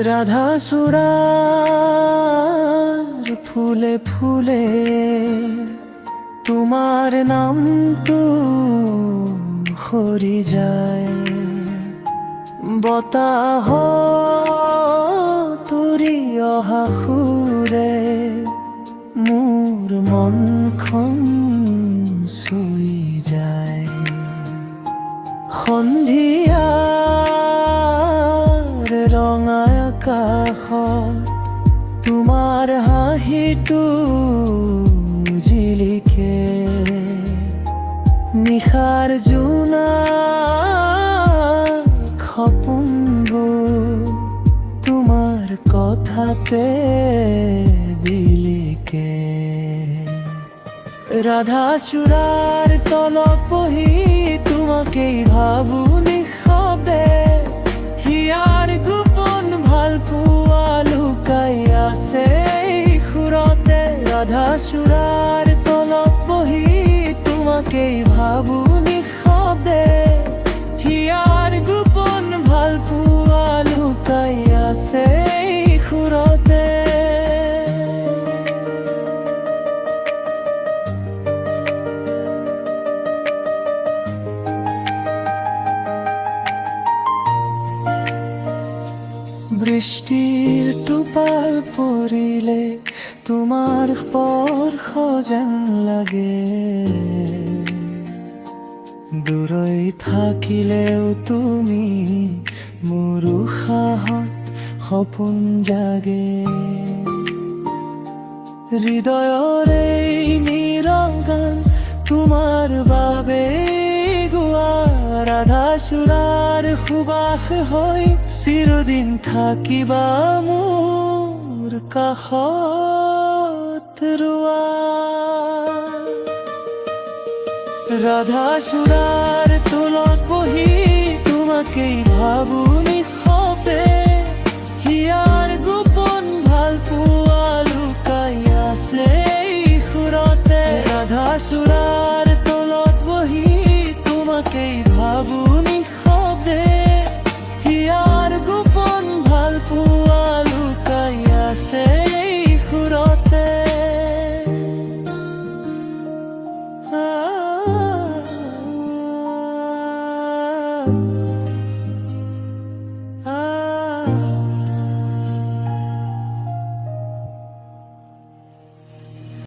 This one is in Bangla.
রাধা সুরার ফুলে ফুলে তোমার নাম তো হরি যায়, বতাহ তুরি অহা সুৰে মোৰ মনখন চুই যায়। সন্ধিয়াৰ ৰঙা আকাশত তোমাৰ হাঁহিটো জিলিকে, নিশাৰ জোনা সপোনবোৰ তোমাৰ কথাতে বিলিকে। রাধা চূড়ার তলত বহি তোমাকেই ভাবো নিঃশব্দে, হিয়ার গোপন ভাল পোৱা লুকাই আছে এই সুৰতে। রাধা চূড়ার তলত বহি তোমাকেই ভাবো নিঃশব্দে, হিয়ার গোপন ভাল পোৱা লুকাই আছে এই সুৰতে। বৃষ্টিৰ টোপাল পৰিলে তোমাৰ স্পৰ্শ যেন লাগে, দূৰৈ থাকিলেও তুমি মোৰ উশাহত সপোন জাগে। হৃদয়ৰ এই নীৰৱ গান তোমাৰ বাবে গোৱা, রাধা চূড়াৰ সুবাস হৈ চিৰদিন থাকিবা মোৰ কাষত ৰোৱা। রাধা চূড়াৰ তলত বহি তোমাকেই ভাবো নিঃশব্দে, হিয়া